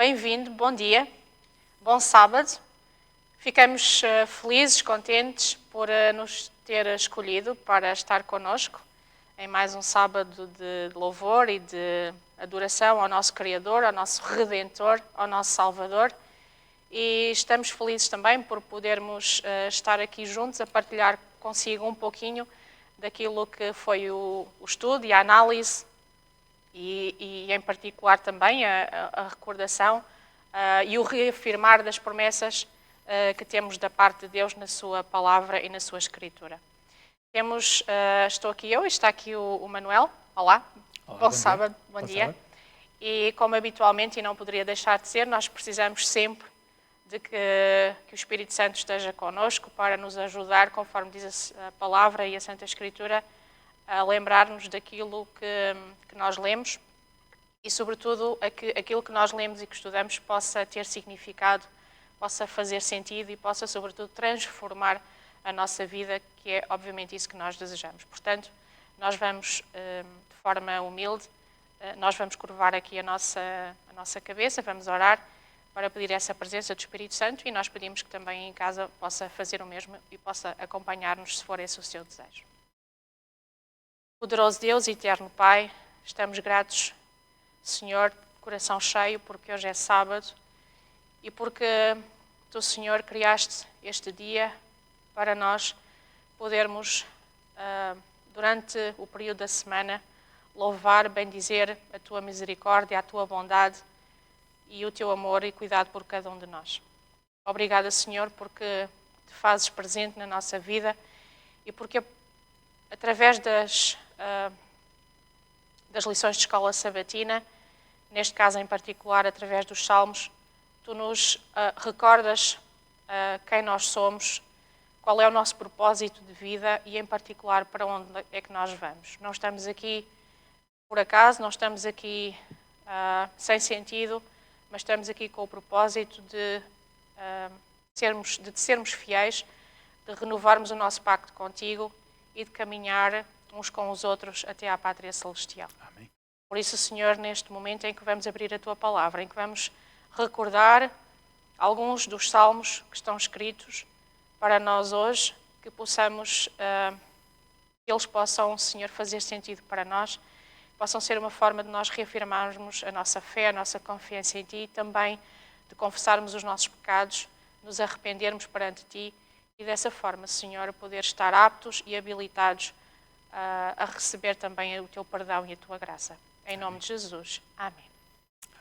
Bem-vindo, bom dia, bom sábado. Ficamos felizes, contentes por nos ter escolhido para estar connosco em mais um sábado de louvor e de adoração ao nosso Criador, ao nosso Redentor, ao nosso Salvador. E estamos felizes também por podermos estar aqui juntos a partilhar consigo um pouquinho daquilo que foi o estudo e a análise e em particular também a recordação e o reafirmar das promessas que temos da parte de Deus na sua palavra e na sua escritura. Estou aqui eu e está aqui o Manuel. Olá, bom sábado, bom dia. E como habitualmente, e não poderia deixar de ser, nós precisamos sempre de que o Espírito Santo esteja connosco para nos ajudar, conforme diz a palavra e a Santa Escritura, a lembrar-nos daquilo que nós lemos e, sobretudo, aquilo que nós lemos e que estudamos possa ter significado, possa fazer sentido e possa, sobretudo, transformar a nossa vida, que é, obviamente, isso que nós desejamos. Portanto, nós vamos, de forma humilde, nós vamos curvar aqui a nossa cabeça, vamos orar para pedir essa presença do Espírito Santo e nós pedimos que também em casa possa fazer o mesmo e possa acompanhar-nos se for esse o seu desejo. Poderoso Deus e eterno Pai, estamos gratos, Senhor, de coração cheio, porque hoje é sábado e porque Tu, Senhor, criaste este dia para nós podermos, durante o período da semana, louvar, bendizer a Tua misericórdia, a Tua bondade e o Teu amor e cuidado por cada um de nós. Obrigada, Senhor, porque Te fazes presente na nossa vida e porque através das lições de escola sabatina, neste caso em particular através dos Salmos, Tu nos recordas quem nós somos, qual é o nosso propósito de vida e em particular para onde é que nós vamos. Não estamos aqui por acaso, não estamos aqui sem sentido, mas estamos aqui com o propósito de sermos fiéis, de renovarmos o nosso pacto contigo e de caminhar uns com os outros até à pátria celestial. Amém. Por isso, Senhor, neste momento em que vamos abrir a Tua palavra, em que vamos recordar alguns dos salmos que estão escritos para nós hoje, que possamos, que eles possam, Senhor, fazer sentido para nós, possam ser uma forma de nós reafirmarmos a nossa fé, a nossa confiança em Ti e também de confessarmos os nossos pecados, nos arrependermos perante Ti e dessa forma, Senhor, poder estar aptos e habilitados a receber também o Teu perdão e a Tua graça. Em nome de Jesus. Amém.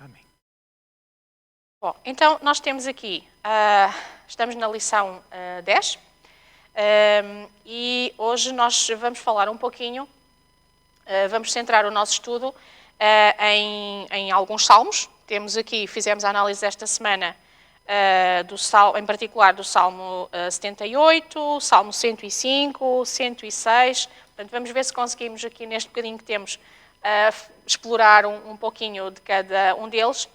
Amém. Bom, então nós temos aqui, estamos na lição 10 e hoje nós vamos falar um pouquinho, vamos centrar o nosso estudo em alguns salmos. Temos aqui, fizemos a análise esta semana em particular do Salmo 78, Salmo 105, 106. Portanto, vamos ver se conseguimos aqui neste bocadinho que temos explorar um pouquinho de cada um deles.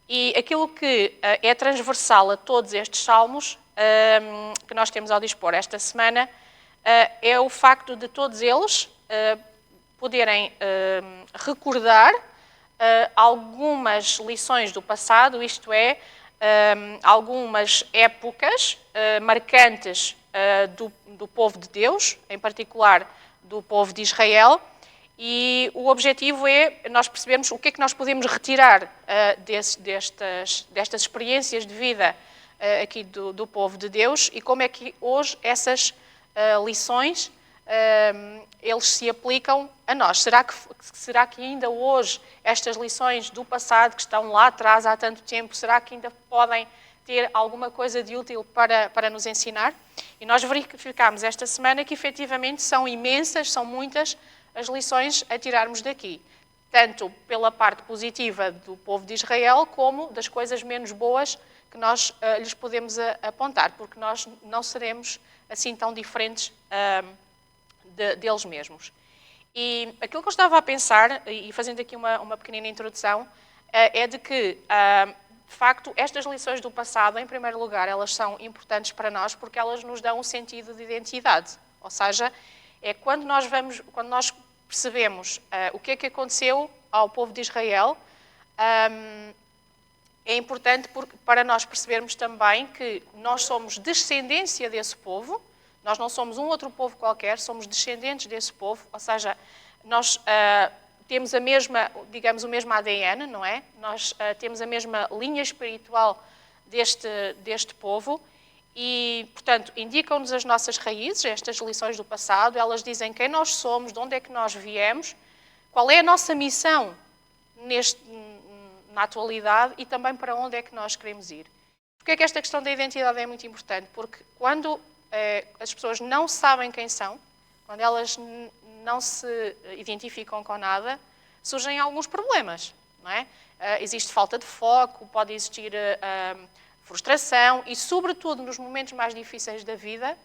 E aquilo que é transversal a todos estes salmos que nós temos ao dispor esta semana é o facto de todos eles poderem recordar algumas lições do passado, isto é, algumas épocas marcantes do povo de Deus, em particular do povo de Israel, e o objetivo é nós percebermos o que é que nós podemos retirar destas experiências de vida aqui do povo de Deus e como é que hoje essas lições eles se aplicam a nós. Será que ainda hoje estas lições do passado que estão lá atrás há tanto tempo, será que ainda podem ter alguma coisa de útil para nos ensinar? E nós verificámos esta semana que efetivamente são imensas, são muitas as lições a tirarmos daqui, tanto pela parte positiva do povo de Israel, como das coisas menos boas que nós lhes podemos apontar, porque nós não seremos assim tão diferentes deles mesmos. E aquilo que eu estava a pensar, e fazendo aqui uma pequenina introdução, é de que, de facto, estas lições do passado, em primeiro lugar, elas são importantes para nós porque elas nos dão um sentido de identidade. Ou seja, é quando nós percebemos o que é que aconteceu ao povo de Israel, é importante para nós percebermos também que nós somos descendência desse povo, nós não somos um outro povo qualquer, somos descendentes desse povo, ou seja, nós temos a mesma, digamos, o mesmo ADN, não é? Nós temos a mesma linha espiritual deste povo e, portanto, indicam-nos as nossas raízes, estas lições do passado, elas dizem quem nós somos, de onde é que nós viemos, qual é a nossa missão na atualidade e também para onde é que nós queremos ir. Porquê é que esta questão da identidade é muito importante? Porque quando as pessoas não sabem quem são, quando elas não se identificam com nada, surgem alguns problemas, não é? Existe falta de foco, pode existir frustração e, sobretudo, nos momentos mais difíceis da vida,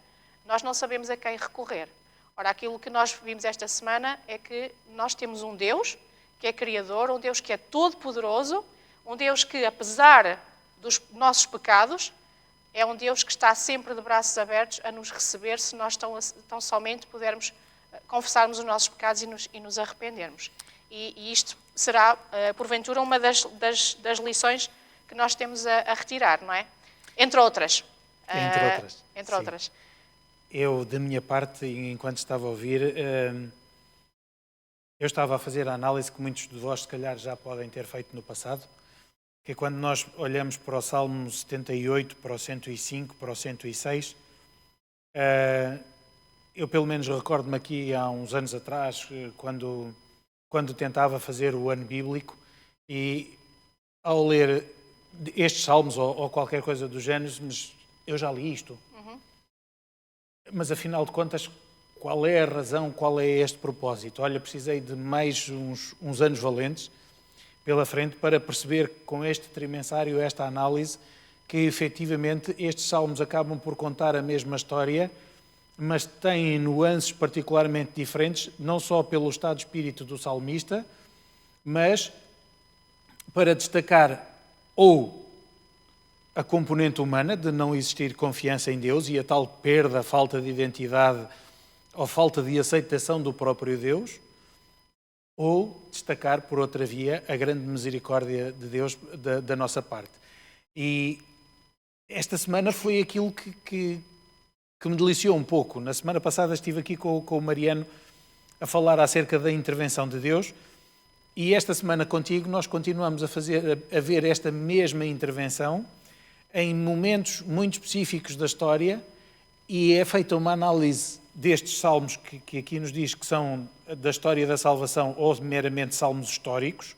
nós não sabemos a quem recorrer. Ora, aquilo que nós vimos esta semana é que nós temos um Deus que é Criador, um Deus que é todo-poderoso, um Deus que, apesar dos nossos pecados, é um Deus que está sempre de braços abertos a nos receber se nós tão somente pudermos confessarmos os nossos pecados e nos arrependermos. E isto será, porventura, uma das lições que nós temos a retirar, não é? Entre outras. Entre outras. Eu, da minha parte, enquanto estava a ouvir, eu estava a fazer a análise que muitos de vós, se calhar, já podem ter feito no passado, que é quando nós olhamos para o Salmo 78, para o 105, para o 106, eu pelo menos recordo-me aqui há uns anos atrás, quando tentava fazer o ano bíblico, e ao ler estes salmos ou qualquer coisa do género, mas eu já li isto. Mas afinal de contas, qual é a razão, qual é este propósito? Olha, precisei de mais uns anos valentes pela frente para perceber com este trimensário, esta análise, que efetivamente estes salmos acabam por contar a mesma história, mas têm nuances particularmente diferentes, não só pelo estado de espírito do salmista, mas para destacar ou a componente humana de não existir confiança em Deus e a tal perda, a falta de identidade ou falta de aceitação do próprio Deus, ou destacar, por outra via, a grande misericórdia de Deus da nossa parte. E esta semana foi aquilo que me deliciou um pouco. Na semana passada estive aqui com o Mariano a falar acerca da intervenção de Deus e esta semana contigo nós continuamos a ver esta mesma intervenção em momentos muito específicos da história e é feita uma análise destes salmos que aqui nos diz que são da história da salvação ou meramente salmos históricos,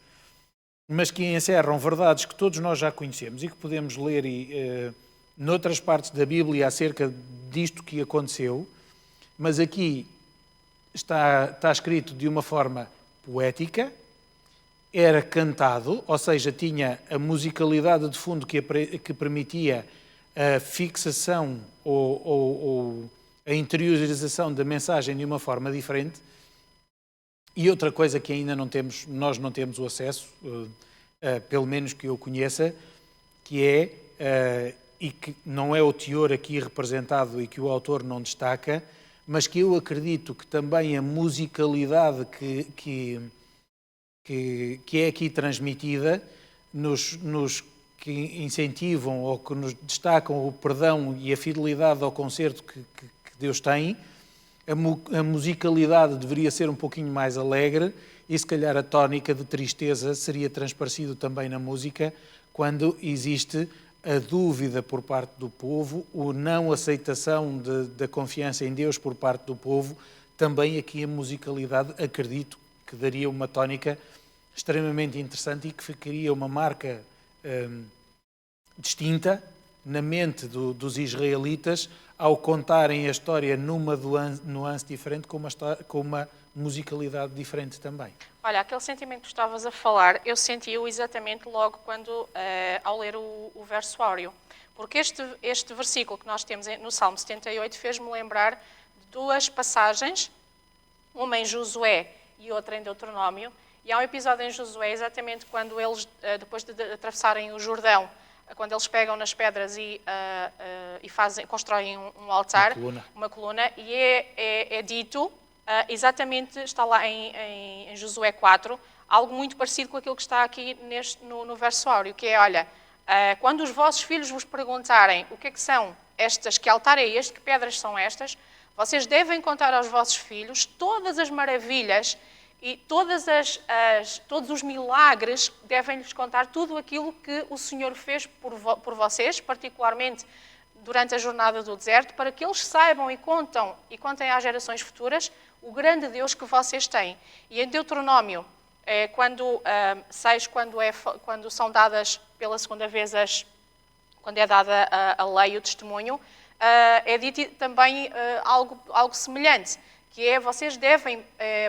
mas que encerram verdades que todos nós já conhecemos e que podemos ler noutras partes da Bíblia acerca disto que aconteceu, mas aqui está escrito de uma forma poética, era cantado, ou seja, tinha a musicalidade de fundo que permitia a fixação ou a interiorização da mensagem de uma forma diferente. E outra coisa que ainda nós não temos o acesso, pelo menos que eu conheça, que é, e que não é o teor aqui representado e que o autor não destaca, mas que eu acredito que também a musicalidade que é aqui transmitida nos que incentivam ou que nos destacam o perdão e a fidelidade ao concerto que Deus tem, a musicalidade deveria ser um pouquinho mais alegre e se calhar a tónica de tristeza seria transparecido também na música quando existe a dúvida por parte do povo, a não aceitação da confiança em Deus por parte do povo, também aqui a musicalidade acredito que daria uma tónica extremamente interessante e que ficaria uma marca distinta na mente dos israelitas ao contarem a história numa nuance diferente, com uma musicalidade diferente também. Olha, aquele sentimento que tu estavas a falar, eu senti-o exatamente logo ao ler o verso áureo. Porque este versículo que nós temos no Salmo 78 fez-me lembrar de duas passagens, uma em Josué e outra em Deuteronômio. E há um episódio em Josué, exatamente quando eles, depois de atravessarem o Jordão, quando eles pegam nas pedras e constroem um altar, uma coluna, e é dito, exatamente, está lá em Josué 4, algo muito parecido com aquilo que está aqui no verso áureo, que é, olha, Quando os vossos filhos vos perguntarem o que é que são estas, que altar é este, que pedras são estas, vocês devem contar aos vossos filhos todas as maravilhas e todos os milagres, devem-lhes contar tudo aquilo que o Senhor fez por vocês, particularmente durante a jornada do deserto, para que eles saibam e contem às gerações futuras o grande Deus que vocês têm. E em Deuteronômio 6, quando são dadas pela segunda vez quando é dada a lei, o testemunho, é dito também algo semelhante, que é: vocês devem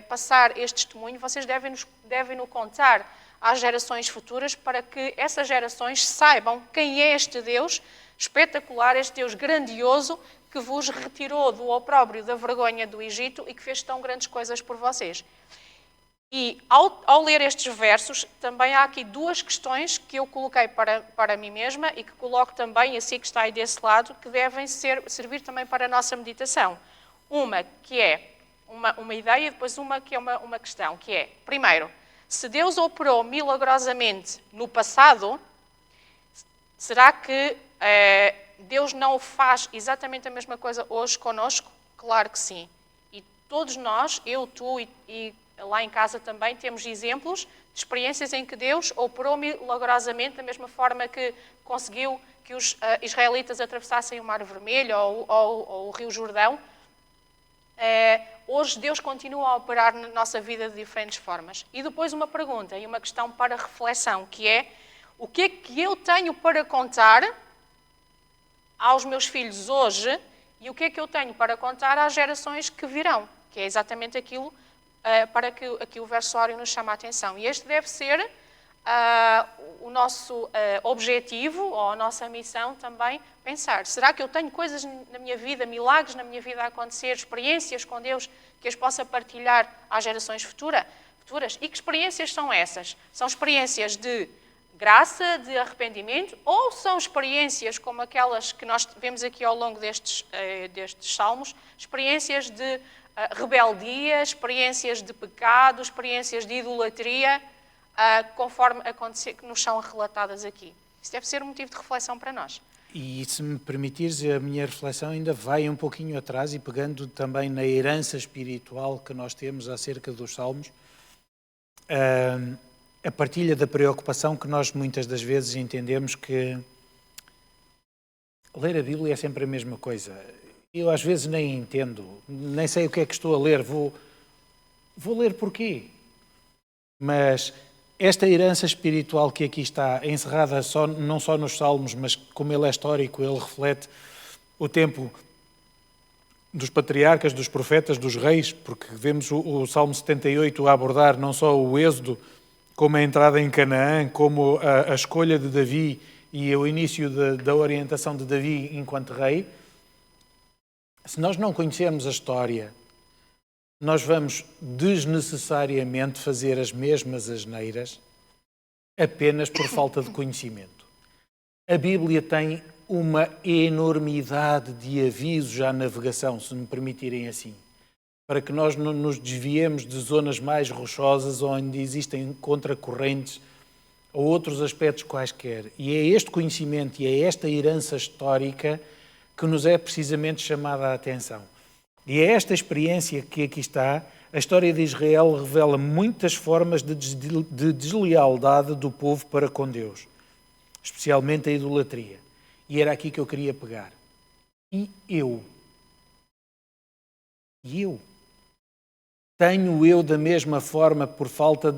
passar este testemunho, vocês devem-no contar às gerações futuras, para que essas gerações saibam quem é este Deus espetacular, este Deus grandioso, que vos retirou do opróbrio, da vergonha do Egito e que fez tão grandes coisas por vocês. E ao ler estes versos, também há aqui duas questões que eu coloquei para mim mesma e que coloco também, assim que está aí desse lado, que devem servir também para a nossa meditação. Uma que é uma ideia e depois uma que é uma questão, que é: primeiro, se Deus operou milagrosamente no passado, será que Deus não faz exatamente a mesma coisa hoje connosco? Claro que sim. E todos nós, eu, tu e lá em casa também, temos exemplos de experiências em que Deus operou milagrosamente, da mesma forma que conseguiu que os israelitas atravessassem o Mar Vermelho ou o Rio Jordão. Hoje Deus continua a operar na nossa vida de diferentes formas. E depois uma pergunta e uma questão para reflexão, que é: o que é que eu tenho para contar aos meus filhos hoje e o que é que eu tenho para contar às gerações que virão? Que é exatamente aquilo para que aqui o versório nos chama a atenção. E este deve ser o nosso objetivo, ou a nossa missão também, pensar: será que eu tenho coisas na minha vida, milagres na minha vida a acontecer, experiências com Deus que as possa partilhar às gerações futuras? E que experiências são essas? São experiências de graça, de arrependimento, ou são experiências como aquelas que nós vemos aqui ao longo destes salmos, experiências de rebeldia, experiências de pecado, experiências de idolatria, conforme que nos são relatadas aqui? Isso deve ser um motivo de reflexão para nós. E se me permitires, a minha reflexão ainda vai um pouquinho atrás e pegando também na herança espiritual que nós temos acerca dos Salmos, a partilha da preocupação que nós muitas das vezes entendemos que ler a Bíblia é sempre a mesma coisa. Eu às vezes nem entendo, nem sei o que é que estou a ler, vou ler porquê? Mas esta herança espiritual que aqui está encerrada não só nos Salmos, mas como ele é histórico, ele reflete o tempo dos patriarcas, dos profetas, dos reis, porque vemos o Salmo 78 a abordar não só o êxodo, como a entrada em Canaã, como a escolha de Davi e o início da orientação de Davi enquanto rei. Se nós não conhecermos a história, nós vamos desnecessariamente fazer as mesmas asneiras apenas por falta de conhecimento. A Bíblia tem uma enormidade de avisos à navegação, se me permitirem assim, para que nós não nos desviemos de zonas mais rochosas onde existem contracorrentes ou outros aspectos quaisquer. E é este conhecimento e é esta herança histórica que nos é precisamente chamada a atenção. E é esta experiência que aqui está. A história de Israel revela muitas formas de deslealdade do povo para com Deus, especialmente a idolatria. E era aqui que eu queria pegar. E eu? Tenho eu da mesma forma, por falta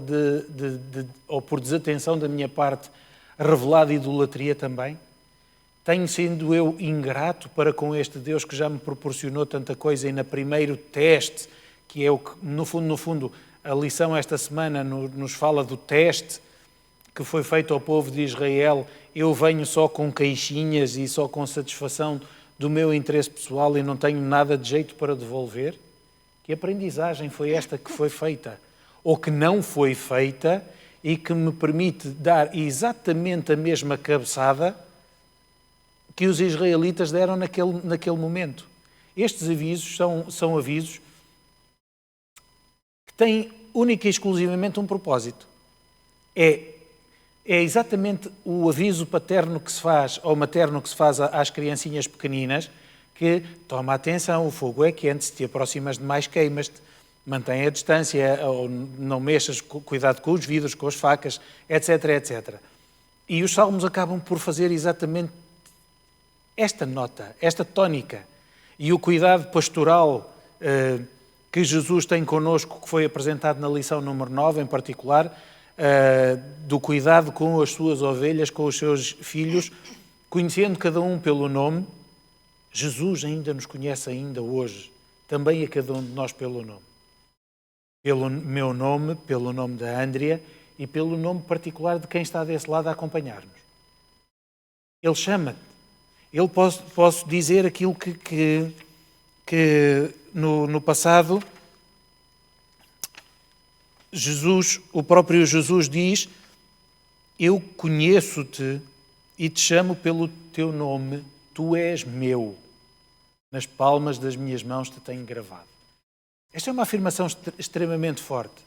ou por desatenção da minha parte, revelado idolatria também? Tenho sido eu ingrato para com este Deus que já me proporcionou tanta coisa e no primeiro teste, que é o que, no fundo, a lição esta semana nos fala do teste que foi feito ao povo de Israel, eu venho só com queixinhas e só com satisfação do meu interesse pessoal e não tenho nada de jeito para devolver? Que aprendizagem foi esta que foi feita? Ou que não foi feita e que me permite dar exatamente a mesma cabeçada que os israelitas deram naquele momento? Estes avisos são avisos que têm única e exclusivamente um propósito. É é exatamente o aviso paterno que se faz, ou materno que se faz às criancinhas pequeninas, que toma atenção, o fogo é quente, se te aproximas demais queimas-te, mantém a distância, ou não mexas, cuidado com os vidros, com as facas, etc, etc. E os salmos acabam por fazer exatamente esta nota, esta tónica. E o cuidado pastoral que Jesus tem connosco, que foi apresentado na lição número 9, em particular, do cuidado com as suas ovelhas, com os seus filhos, conhecendo cada um pelo nome. Jesus ainda nos conhece ainda hoje, também a cada um de nós pelo nome. Pelo meu nome, pelo nome da Andrea e pelo nome particular de quem está desse lado a acompanhar-nos. Ele chama-te. Eu posso dizer aquilo que no passado o próprio Jesus diz: eu conheço-te e te chamo pelo teu nome, tu és meu. Nas palmas das minhas mãos te tenho gravado. Esta é uma afirmação extremamente forte.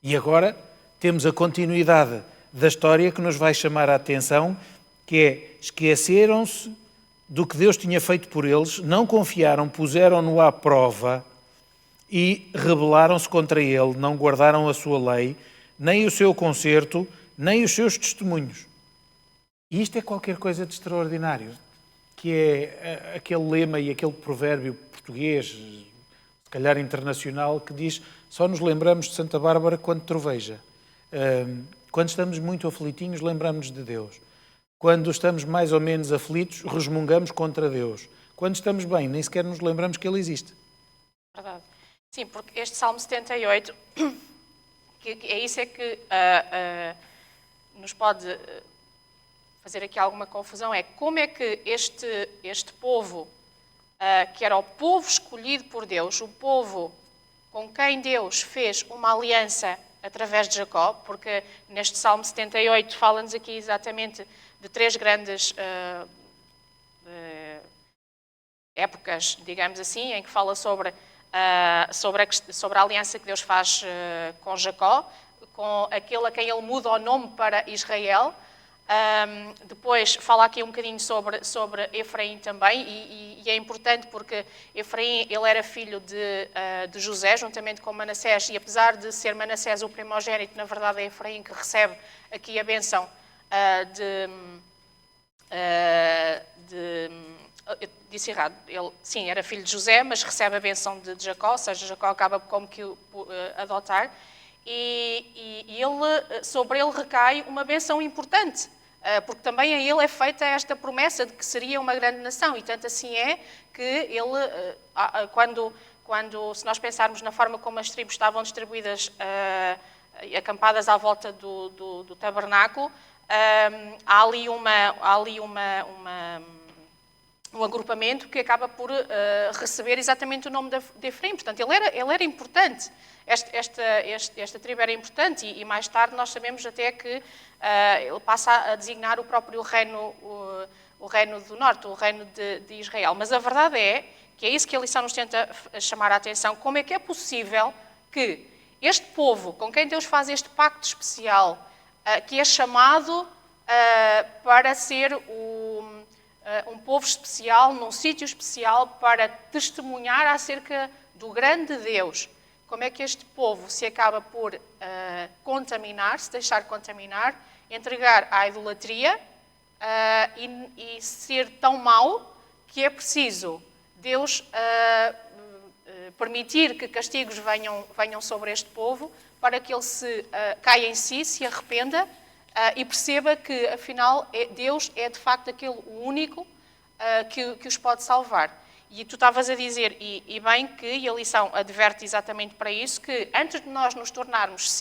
E agora temos a continuidade da história que nos vai chamar a atenção, que é: esqueceram-se do que Deus tinha feito por eles, não confiaram, puseram-no à prova e rebelaram-se contra ele, não guardaram a sua lei, nem o seu concerto, nem os seus testemunhos. E isto é qualquer coisa de extraordinário, que é aquele lema e aquele provérbio português, se calhar internacional, que diz: só nos lembramos de Santa Bárbara quando troveja. Quando estamos muito aflitinhos, lembramos de Deus. Quando estamos mais ou menos aflitos, resmungamos contra Deus. Quando estamos bem, nem sequer nos lembramos que Ele existe. Verdade. Sim, porque este Salmo 78, é isso é que nos pode fazer aqui alguma confusão, é como é que este povo, que era o povo escolhido por Deus, o povo com quem Deus fez uma aliança através de Jacó, porque neste Salmo 78 fala-nos aqui exatamente de três grandes épocas, digamos assim, em que fala sobre a aliança que Deus faz com Jacó, com aquele a quem ele muda o nome para Israel. Depois fala aqui um bocadinho sobre Efraim também, e é importante porque Efraim ele era filho de José, juntamente com Manassés, e apesar de ser Manassés o primogénito, na verdade é Efraim que recebe aqui a bênção eu disse errado, ele sim, era filho de José, mas recebe a bênção de Jacó, ou seja, Jacó acaba como que o adotar, e sobre ele recai uma bênção importante, porque também a ele é feita esta promessa de que seria uma grande nação, e tanto assim é que ele, se nós pensarmos na forma como as tribos estavam distribuídas, acampadas à volta do tabernáculo, há ali um agrupamento que acaba por receber exatamente o nome de Efraim. Portanto, ele era importante. Esta tribo era importante e mais tarde nós sabemos até que ele passa a designar o próprio reino, o reino do norte, o reino de Israel. Mas a verdade é que é isso que a lição nos tenta chamar a atenção. Como é que é possível que este povo, com quem Deus faz este pacto especial, que é chamado para ser um povo especial, num sítio especial, para testemunhar acerca do grande Deus. Como é que este povo se acaba por contaminar, se deixar contaminar, entregar à idolatria e ser tão mau que é preciso Deus permitir que castigos venham sobre este povo para que ele caia em si, se arrependa e perceba que, afinal, Deus é de facto aquele único que os pode salvar. E tu estavas a dizer, e bem que a lição adverte exatamente para isso, que antes de nós nos tornarmos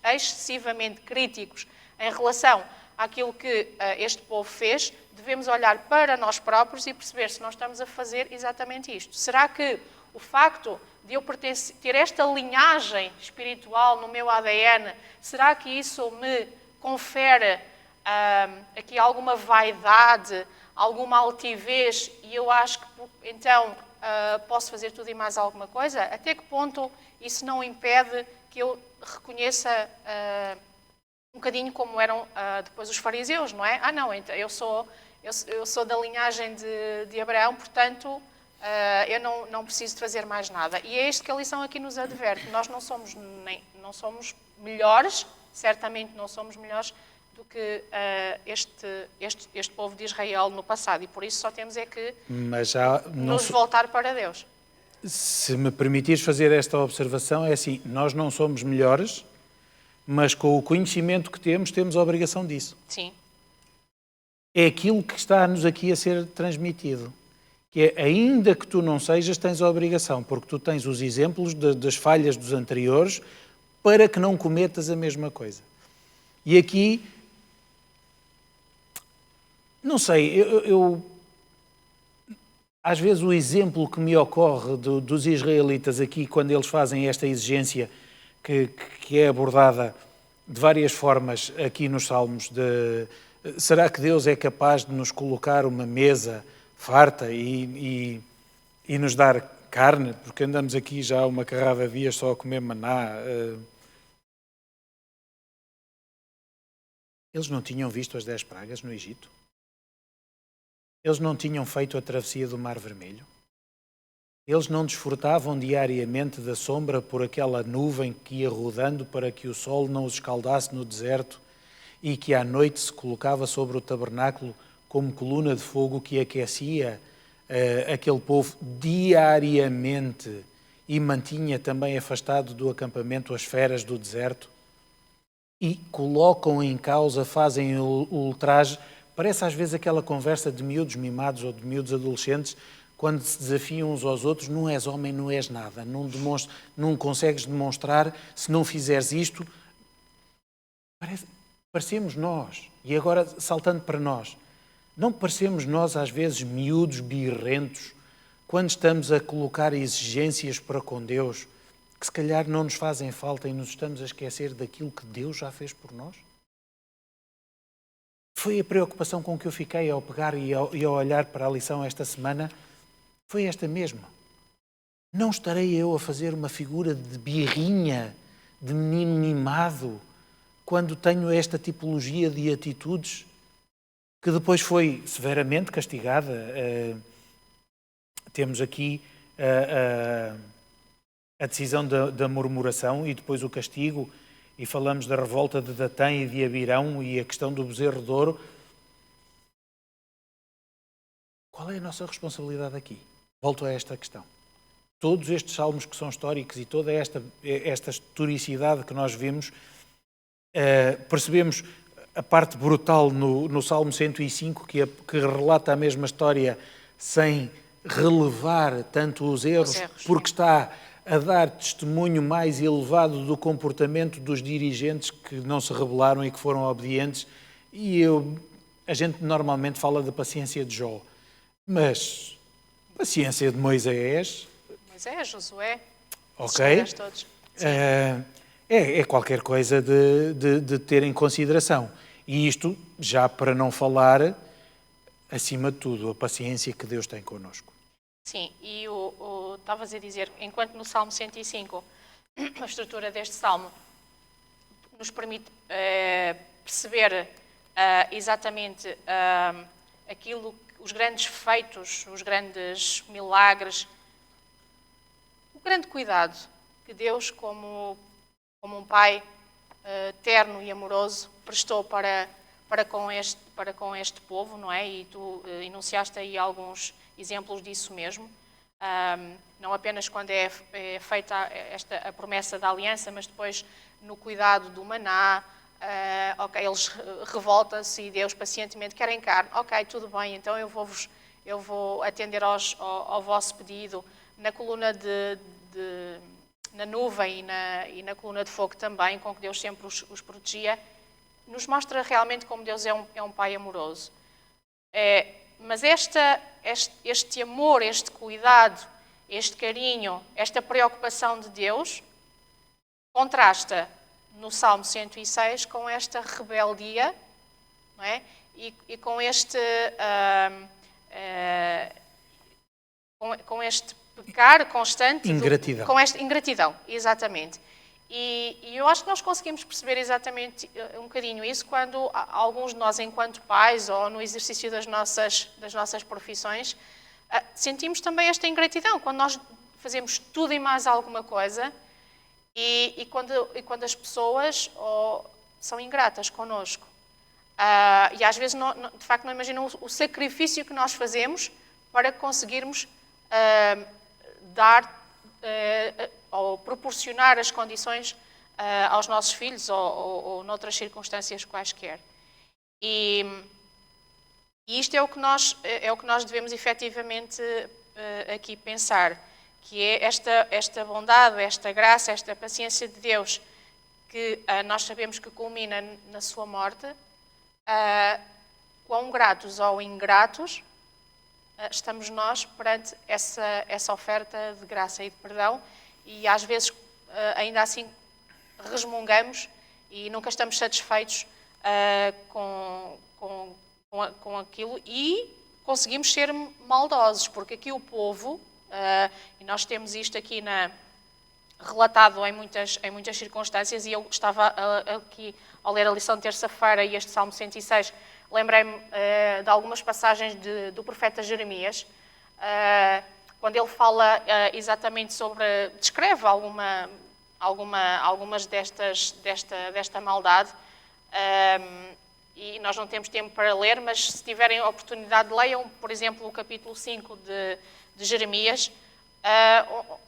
excessivamente críticos em relação àquilo que este povo fez, devemos olhar para nós próprios e perceber se nós estamos a fazer exatamente isto. Será que o facto de eu ter esta linhagem espiritual no meu ADN, será que isso me confere aqui alguma vaidade, alguma altivez, e eu acho que então posso fazer tudo e mais alguma coisa? Até que ponto isso não impede que eu reconheça um bocadinho como eram depois os fariseus, não é? Não, então eu sou da linhagem de Abraão, portanto, eu não preciso de fazer mais nada. E é isto que a lição aqui nos adverte. Nós não somos melhores, certamente não somos melhores do que este povo de Israel no passado. E por isso só temos é que nos voltar para Deus. Se me permitires fazer esta observação, é assim, nós não somos melhores, mas com o conhecimento que temos a obrigação disso. Sim. É aquilo que está-nos aqui a ser transmitido. Que é, ainda que tu não sejas, tens a obrigação, porque tu tens os exemplos das falhas dos anteriores para que não cometas a mesma coisa. E aqui, não sei, eu às vezes o exemplo que me ocorre dos israelitas aqui, quando eles fazem esta exigência que é abordada de várias formas aqui nos Salmos, será que Deus é capaz de nos colocar uma mesa farta e nos dar carne? Porque andamos aqui já uma carrada de dias só a comer maná. Eles não tinham visto as 10 pragas no Egito? Eles não tinham feito a travessia do Mar Vermelho? Eles não desfrutavam diariamente da sombra por aquela nuvem que ia rodando para que o sol não os escaldasse no deserto e que à noite se colocava sobre o tabernáculo como coluna de fogo que aquecia aquele povo diariamente e mantinha também afastado do acampamento as feras do deserto? E colocam em causa, fazem o ultraje. Parece às vezes aquela conversa de miúdos mimados ou de miúdos adolescentes, quando se desafiam uns aos outros: não és homem, não és nada, não consegues demonstrar se não fizeres isto. Parecemos nós, e agora saltando para nós, não parecemos nós às vezes miúdos birrentos, quando estamos a colocar exigências para com Deus, que se calhar não nos fazem falta e nos estamos a esquecer daquilo que Deus já fez por nós? Foi a preocupação com que eu fiquei ao pegar e ao olhar para a lição esta semana, foi esta mesma. Não estarei eu a fazer uma figura de birrinha, de menino mimado, quando tenho esta tipologia de atitudes que depois foi severamente castigada. Temos aqui a decisão da murmuração e depois o castigo, e falamos da revolta de Datã e de Abirão e a questão do bezerro de ouro. Qual é a nossa responsabilidade aqui? Volto a esta questão. Todos estes salmos que são históricos e toda esta historicidade que nós vimos, percebemos a parte brutal no Salmo 105, que relata a mesma história sem relevar tanto os erros, porque está a dar testemunho mais elevado do comportamento dos dirigentes que não se rebelaram e que foram obedientes. E a gente normalmente fala da paciência de Jó, mas paciência de Moisés, Josué, ok, todos. É qualquer coisa de ter em consideração. E isto já para não falar, acima de tudo, a paciência que Deus tem connosco. Sim, e estavas a dizer, enquanto no Salmo 105, a estrutura deste Salmo nos permite perceber exatamente os grandes feitos, os grandes milagres, o grande cuidado que Deus, como um Pai terno e amoroso, prestou para com este povo, não é? E tu enunciaste aí alguns exemplos disso mesmo. Não apenas quando é feita a promessa da aliança, mas depois no cuidado do maná. Eles revoltam-se e Deus pacientemente querem carne. Ok, tudo bem, então eu vou atender ao vosso pedido. Na coluna na nuvem e na coluna de fogo também, com que Deus sempre os protegia, nos mostra realmente como Deus é um Pai amoroso. Mas este amor, este cuidado, este carinho, esta preocupação de Deus contrasta no Salmo 106 com esta rebeldia, não é? E com este pecar constante. Ingratidão. Com esta ingratidão, exatamente. E eu acho que nós conseguimos perceber exatamente um bocadinho isso quando alguns de nós, enquanto pais ou no exercício das nossas profissões, sentimos também esta ingratidão, quando nós fazemos tudo e mais alguma coisa e quando as pessoas são ingratas connosco. E às vezes, de facto, não imaginam o sacrifício que nós fazemos para conseguirmos dar ou proporcionar as condições aos nossos filhos ou noutras circunstâncias quaisquer. E isto é o que nós devemos efetivamente aqui pensar, que é esta bondade, esta graça, esta paciência de Deus, que nós sabemos que culmina na sua morte. Quão gratos ou ingratos estamos nós perante essa oferta de graça e de perdão, e às vezes ainda assim resmungamos e nunca estamos satisfeitos com aquilo e conseguimos ser maldosos, porque aqui o povo, e nós temos isto aqui relatado em muitas circunstâncias, e eu estava aqui ao ler a lição de terça-feira e este Salmo 106, lembrei-me de algumas passagens do profeta Jeremias, quando ele fala exatamente descreve algumas desta maldade, e nós não temos tempo para ler, mas se tiverem a oportunidade, leiam, por exemplo, o capítulo 5 de Jeremias,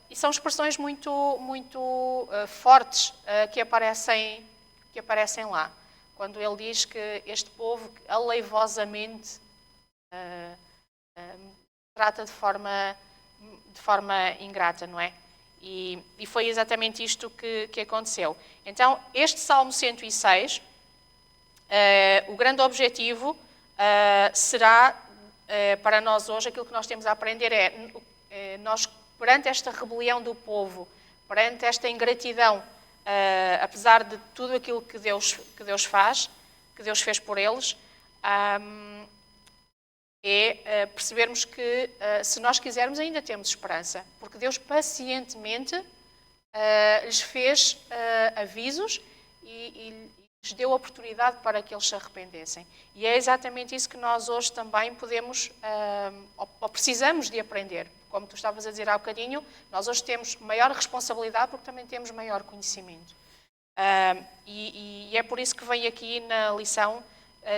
e são expressões muito fortes que aparecem lá. Quando ele diz que este povo aleivosamente trata de forma ingrata, não é? E foi exatamente isto que aconteceu. Então, este Salmo 106, o grande objetivo será, para nós hoje, aquilo que nós temos a aprender nós, perante esta rebelião do povo, perante esta ingratidão, apesar de tudo aquilo que Deus fez por eles, percebermos que, se nós quisermos, ainda temos esperança, porque Deus pacientemente lhes fez avisos e lhes deu oportunidade para que eles se arrependessem. E é exatamente isso que nós hoje também podemos, ou precisamos de aprender. Como tu estavas a dizer há bocadinho, nós hoje temos maior responsabilidade porque também temos maior conhecimento. E é por isso que vem aqui na lição,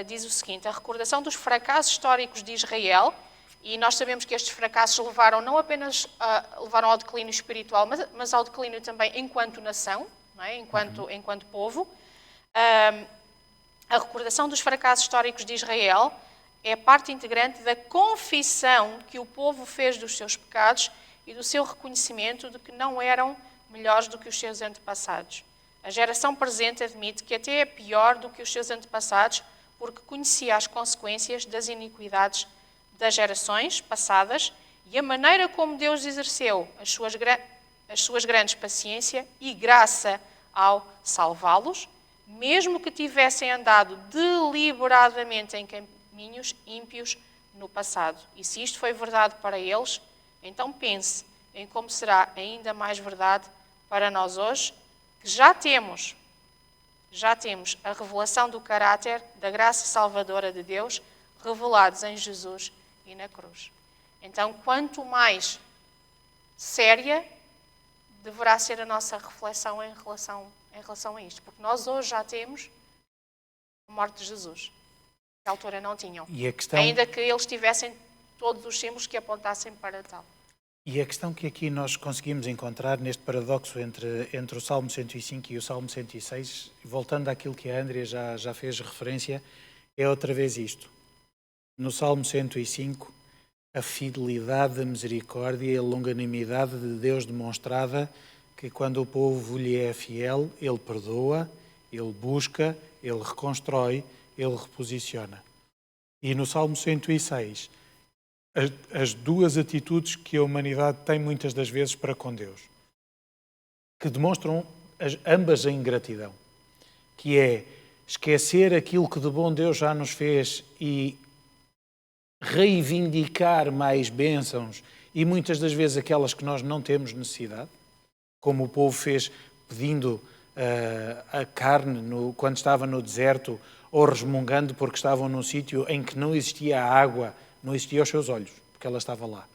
diz o seguinte: a recordação dos fracassos históricos de Israel, e nós sabemos que estes fracassos levaram não apenas levaram ao declínio espiritual, mas ao declínio também enquanto nação, não é? enquanto povo. A recordação dos fracassos históricos de Israel é parte integrante da confissão que o povo fez dos seus pecados e do seu reconhecimento de que não eram melhores do que os seus antepassados. A geração presente admite que até é pior do que os seus antepassados porque conhecia as consequências das iniquidades das gerações passadas e a maneira como Deus exerceu as suas grandes paciência e graça ao salvá-los, mesmo que tivessem andado deliberadamente em caminhos ímpios no passado. E se isto foi verdade para eles, então pense em como será ainda mais verdade para nós hoje, que já temos a revelação do caráter da graça salvadora de Deus revelados em Jesus e na cruz. Então, quanto mais séria deverá ser a nossa reflexão em relação a isto, porque nós hoje já temos a morte de Jesus. Na altura não tinham. Ainda que eles tivessem todos os símbolos que apontassem para tal. E a questão que aqui nós conseguimos encontrar neste paradoxo entre o Salmo 105 e o Salmo 106, voltando àquilo que a Andrea já fez referência, é outra vez isto. No Salmo 105, a fidelidade, a misericórdia e a longanimidade de Deus demonstrada, que quando o povo lhe é fiel, ele perdoa, ele busca, ele reconstrói, ele reposiciona. E no Salmo 106, as duas atitudes que a humanidade tem muitas das vezes para com Deus, que demonstram ambas a ingratidão, que é esquecer aquilo que de bom Deus já nos fez e reivindicar mais bênçãos e muitas das vezes aquelas que nós não temos necessidade, como o povo fez pedindo a carne quando estava no deserto, ou resmungando porque estavam num sítio em que não existia água, não existia aos seus olhos, porque ela estava lá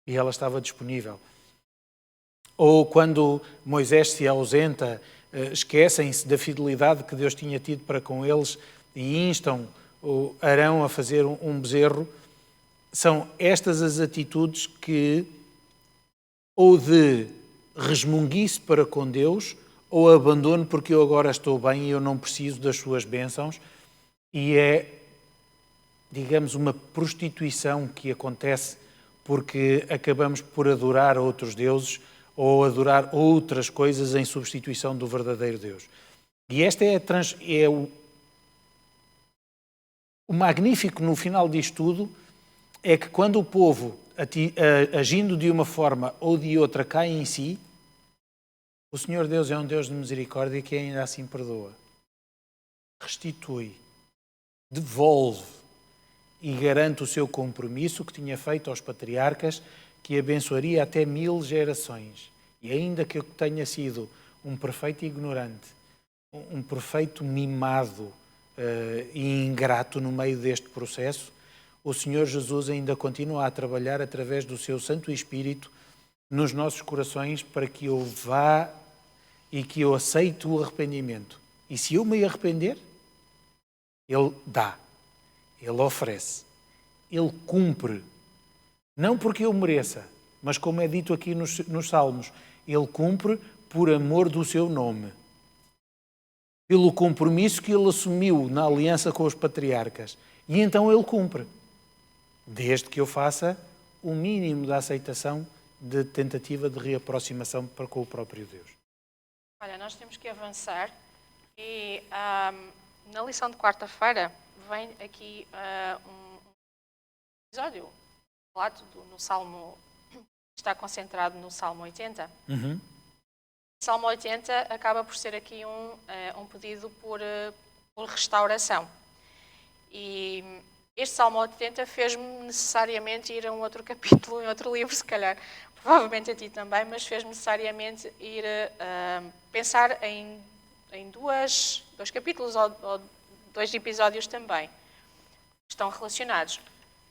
e ela estava disponível. Ou quando Moisés se ausenta, esquecem-se da fidelidade que Deus tinha tido para com eles e instam o Arão a fazer um bezerro. São estas as atitudes que, ou de resmunguice para com Deus, ou abandono porque eu agora estou bem e eu não preciso das suas bênçãos, e é, digamos, uma prostituição que acontece porque acabamos por adorar outros deuses ou adorar outras coisas em substituição do verdadeiro Deus. E este é o magnífico no final disto tudo, é que quando o povo, agindo de uma forma ou de outra, cai em si, o Senhor Deus é um Deus de misericórdia que ainda assim perdoa, restitui, devolve e garante o seu compromisso que tinha feito aos patriarcas, que abençoaria até 1000 gerações. E ainda que eu tenha sido um perfeito ignorante, um perfeito mimado e ingrato no meio deste processo, o Senhor Jesus ainda continua a trabalhar através do seu Santo Espírito nos nossos corações para que eu vá e que eu aceite o arrependimento. E se eu me arrepender, Ele dá, Ele oferece, Ele cumpre. Não porque eu mereça, mas como é dito aqui nos Salmos, Ele cumpre por amor do seu nome. Pelo compromisso que Ele assumiu na aliança com os patriarcas. E então Ele cumpre. Desde que eu faça o mínimo da aceitação de tentativa de reaproximação para com o próprio Deus. Olha, nós temos que avançar e na lição de quarta-feira vem aqui um episódio, relato no Salmo, está concentrado no Salmo 80. Uhum. O Salmo 80 acaba por ser aqui um pedido por restauração. E este Salmo 80 fez-me necessariamente ir a um outro capítulo, em outro livro, se calhar, provavelmente a ti também, mas fez-me necessariamente ir pensar em dois capítulos ou 2 episódios também. Estão relacionados.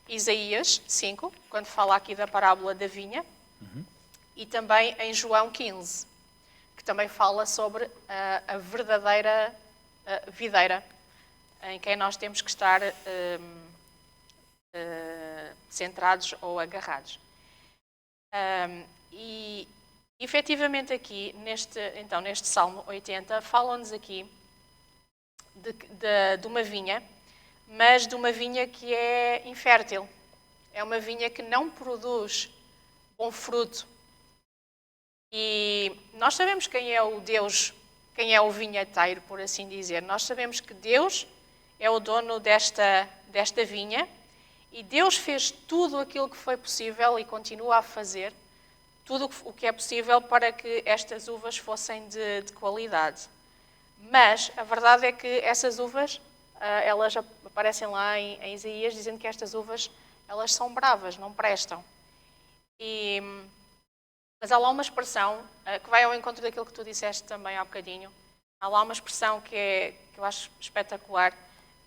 Isaías 5, quando fala aqui da parábola da vinha, e também em João 15, que também fala sobre a verdadeira videira, em quem nós temos que estar centrados ou agarrados. E efetivamente aqui, neste Salmo 80, falam-nos aqui de uma vinha, mas de uma vinha que é infértil. É uma vinha que não produz bom fruto. E nós sabemos quem é o Deus, quem é o vinhateiro, por assim dizer. Nós sabemos que Deus é o dono desta vinha e Deus fez tudo aquilo que foi possível e continua a fazer tudo o que é possível para que estas uvas fossem de qualidade. Mas a verdade é que essas uvas, elas aparecem lá em Isaías dizendo que estas uvas, elas são bravas, não prestam. Mas há lá uma expressão que vai ao encontro daquilo que tu disseste também há bocadinho. Há lá uma expressão que eu acho espetacular,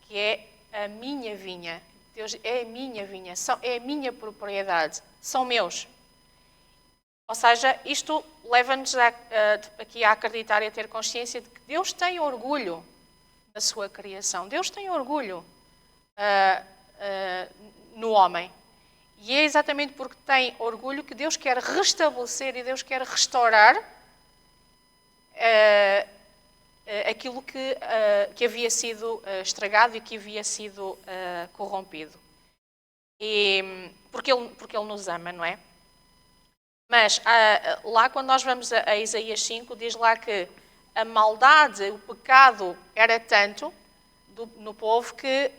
que é a minha vinha. Deus é a minha vinha, é a minha propriedade, são meus. Ou seja, isto leva-nos aqui a acreditar e a ter consciência de que Deus tem orgulho da sua criação. Deus tem orgulho no homem. E é exatamente porque tem orgulho que Deus quer restabelecer e Deus quer restaurar aquilo que havia sido estragado e que havia sido corrompido. Porque ele nos ama, não é? Mas lá quando nós vamos a Isaías 5, diz lá que a maldade, o pecado era tanto no povo que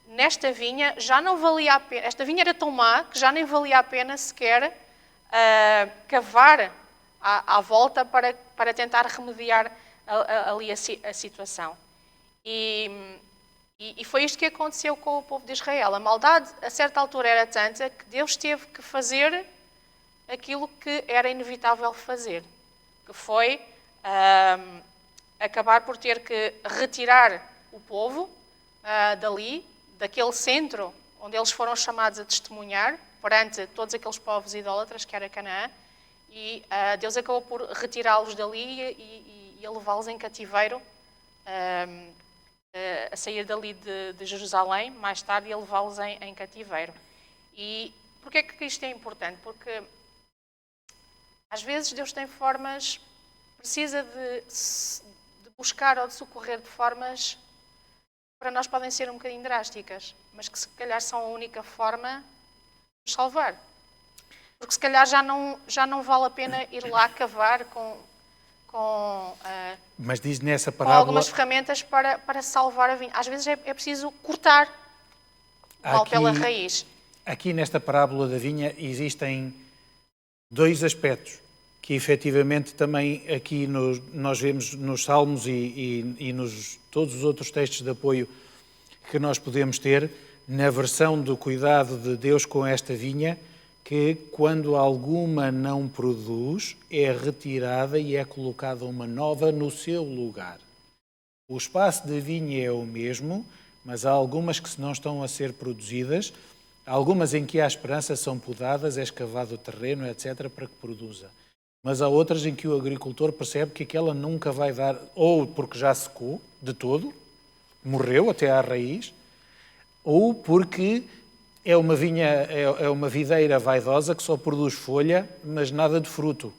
nesta vinha já não valia a pena, esta vinha era tão má que já nem valia a pena sequer cavar à volta para tentar remediar ali a situação. E foi isto que aconteceu com o povo de Israel. A maldade a certa altura era tanta que Deus teve que fazer aquilo que era inevitável fazer, que foi acabar por ter que retirar o povo dali, daquele centro onde eles foram chamados a testemunhar perante todos aqueles povos idólatras que era Canaã, e Deus acabou por retirá-los dali e a levá-los em cativeiro, a sair dali de Jerusalém, mais tarde, e a levá-los em cativeiro. E porquê é que isto é importante? Porque às vezes Deus tem formas, precisa de buscar ou de socorrer de formas que para nós podem ser um bocadinho drásticas, mas que se calhar são a única forma de nos salvar. Porque se calhar já não vale a pena ir lá cavar mas diz nessa com parábola, algumas ferramentas para salvar a vinha. Às vezes é preciso cortar o mal pela raiz. Aqui nesta parábola da vinha existem dois aspectos que efetivamente também aqui nós vemos nos Salmos e nos todos os outros textos de apoio que nós podemos ter na versão do cuidado de Deus com esta vinha, que quando alguma não produz, é retirada e é colocada uma nova no seu lugar. O espaço da vinha é o mesmo, mas há algumas que se não estão a ser produzidas, algumas em que há esperança são podadas, é escavado o terreno, etc., para que produza. Mas há outras em que o agricultor percebe que aquela nunca vai dar, ou porque já secou de todo, morreu até à raiz, ou porque é uma vinha, é uma videira vaidosa que só produz folha, mas nada de fruto.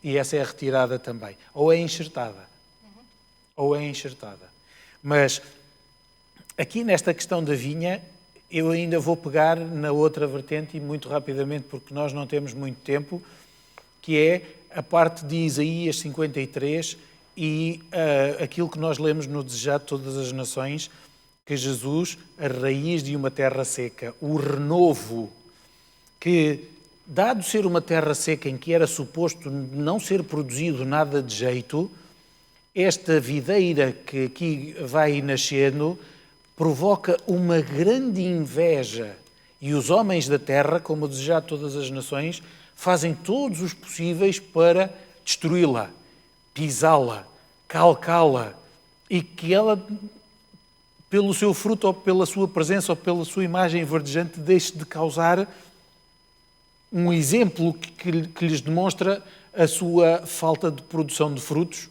E essa é retirada também. Ou é enxertada. Ou é enxertada. Mas aqui nesta questão da vinha, eu ainda vou pegar na outra vertente e muito rapidamente, porque nós não temos muito tempo, que é a parte de Isaías 53 e aquilo que nós lemos no Desejado de Todas as Nações, que Jesus, a raiz de uma terra seca, o renovo, que, dado ser uma terra seca em que era suposto não ser produzido nada de jeito, esta videira que aqui vai nascendo provoca uma grande inveja. E os homens da terra, como o Desejado de Todas as Nações, fazem todos os possíveis para destruí-la, pisá-la, calcá-la, e que ela, pelo seu fruto, ou pela sua presença, ou pela sua imagem verdejante, deixe de causar um exemplo que lhes demonstra a sua falta de produção de frutos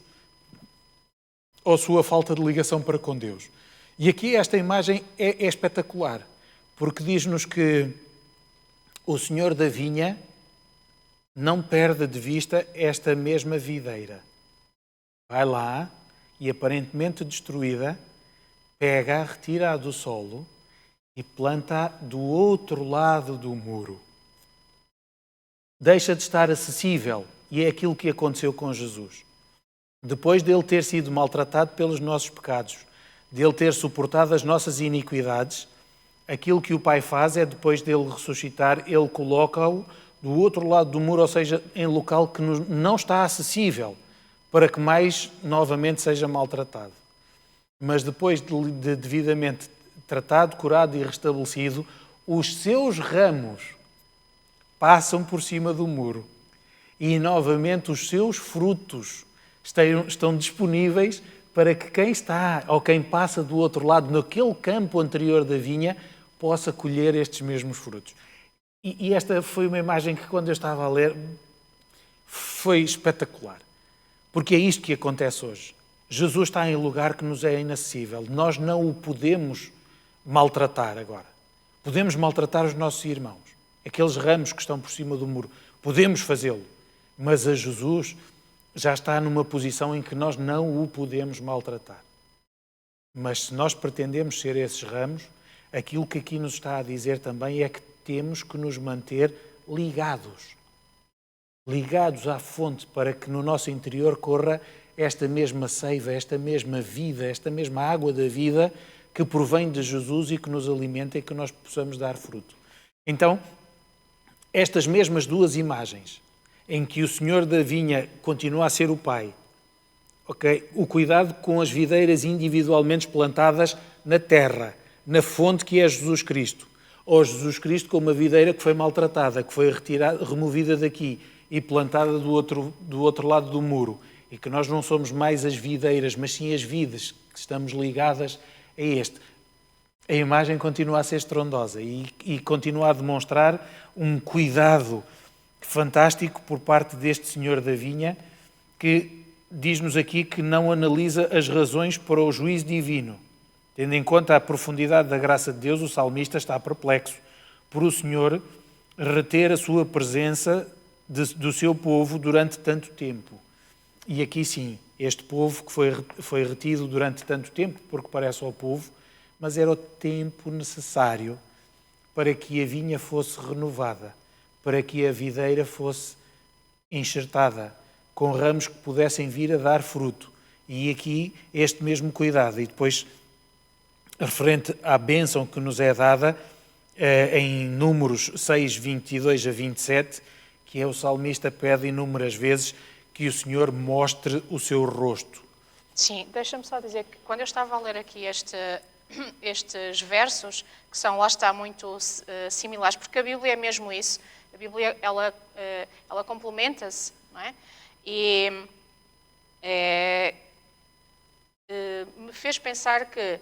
ou a sua falta de ligação para com Deus. E aqui esta imagem é espetacular, porque diz-nos que o Senhor da vinha não perde de vista esta mesma videira. Vai lá e, aparentemente destruída, pega-a, retira-a do solo e planta-a do outro lado do muro. Deixa de estar acessível, e é aquilo que aconteceu com Jesus. Depois dele ter sido maltratado pelos nossos pecados, dele ter suportado as nossas iniquidades, aquilo que o Pai faz é, depois dele ressuscitar, ele coloca-o do outro lado do muro, ou seja, em local que não está acessível, para que mais novamente seja maltratado. Mas depois de devidamente tratado, curado e restabelecido, os seus ramos passam por cima do muro e novamente os seus frutos estão disponíveis para que quem está ou quem passa do outro lado, naquele campo anterior da vinha, possa colher estes mesmos frutos. E esta foi uma imagem que, quando eu estava a ler, foi espetacular. Porque é isto que acontece hoje. Jesus está em lugar que nos é inacessível. Nós não o podemos maltratar agora. Podemos maltratar os nossos irmãos, aqueles ramos que estão por cima do muro. Podemos fazê-lo. Mas a Jesus já está numa posição em que nós não o podemos maltratar. Mas se nós pretendemos ser esses ramos, aquilo que aqui nos está a dizer também é que temos que nos manter ligados à fonte, para que no nosso interior corra esta mesma seiva, esta mesma vida, esta mesma água da vida que provém de Jesus e que nos alimenta e que nós possamos dar fruto. Então, estas mesmas duas imagens, em que o Senhor da vinha continua a ser o Pai, okay? O cuidado com as videiras individualmente plantadas na terra, na fonte que é Jesus Cristo, ou Jesus Cristo como uma videira que foi maltratada, que foi removida daqui e plantada do outro lado do muro. e que nós não somos mais as videiras, mas sim as vides, que estamos ligadas a este. A imagem continua a ser estrondosa e continua a demonstrar um cuidado fantástico por parte deste senhor da vinha, que diz-nos aqui que não analisa as razões para o juízo divino. Tendo em conta a profundidade da graça de Deus, o salmista está perplexo por o Senhor reter a sua presença do seu povo durante tanto tempo. E aqui sim, este povo que foi retido durante tanto tempo, porque parece ao povo, mas era o tempo necessário para que a vinha fosse renovada, para que a videira fosse enxertada, com ramos que pudessem vir a dar fruto. E aqui este mesmo cuidado. E depois, referente à bênção que nos é dada, em Números 6, 22 a 27, que é o salmista pede inúmeras vezes que o Senhor mostre o seu rosto. Sim, deixa-me só dizer que quando eu estava a ler aqui estes versos, que são, lá está, muito similares, porque a Bíblia é mesmo isso, a Bíblia, ela complementa-se, não é? E me fez pensar que,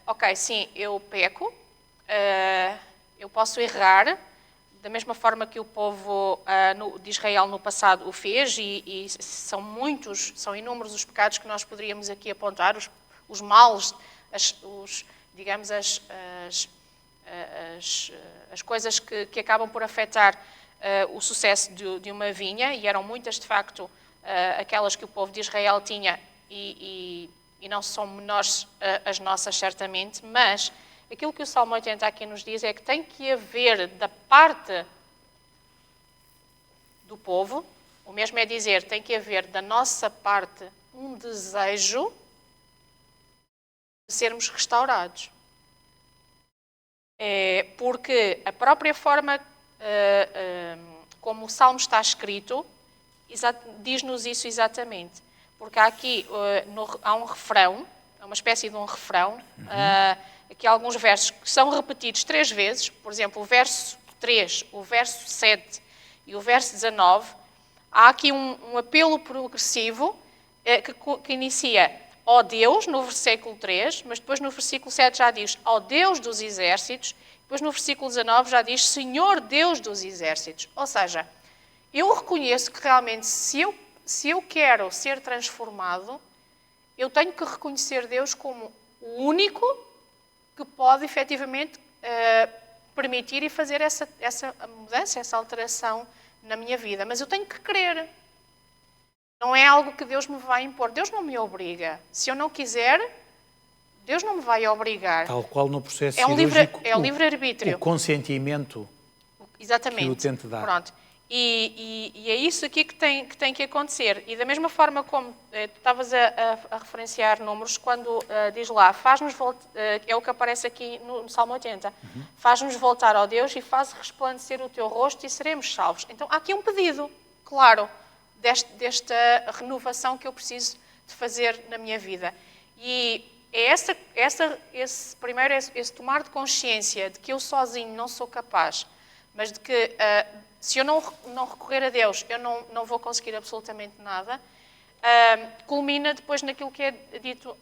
ok, sim, eu peco, eu posso errar, da mesma forma que o povo de Israel no passado o fez, e são inúmeros os pecados que nós poderíamos aqui apontar, os males, digamos, as coisas que acabam por afetar o sucesso de uma vinha, e eram muitas, de facto, aquelas que o povo de Israel tinha, e não são menores as nossas, certamente, mas aquilo que o Salmo 80 aqui nos diz é que tem que haver da parte do povo, o mesmo é dizer, tem que haver da nossa parte um desejo de sermos restaurados. Porque a própria forma como o Salmo está escrito diz-nos isso exatamente. Porque há aqui há um refrão, é uma espécie de um refrão, aqui há alguns versos que são repetidos 3 vezes, por exemplo, o verso 3, o verso 7 e o verso 19, há aqui um apelo progressivo que inicia ó Deus, no versículo 3, mas depois no versículo 7 já diz ó Deus dos exércitos, depois no versículo 19 já diz Senhor Deus dos exércitos. Ou seja, eu reconheço que realmente se eu quero ser transformado, eu tenho que reconhecer Deus como o único que pode efetivamente permitir e fazer essa mudança, essa alteração na minha vida. Mas eu tenho que crer. Não é algo que Deus me vai impor. Deus não me obriga. Se eu não quiser, Deus não me vai obrigar. Tal qual no processo cirúrgico, é o livre-arbítrio. O consentimento. Exatamente. Que o tente dar. Pronto. E é isso aqui que tem que acontecer. E da mesma forma como tu estavas a referenciar números, quando diz lá, faz-nos é o que aparece aqui no Salmo 80, faz-nos voltar ao Deus e faz resplandecer o teu rosto e seremos salvos. Então há aqui um pedido, claro, desta renovação que eu preciso de fazer na minha vida. E é primeiro esse tomar de consciência de que eu sozinho não sou capaz, mas de que se eu não recorrer a Deus, eu não vou conseguir absolutamente nada, culmina depois naquilo que é dito,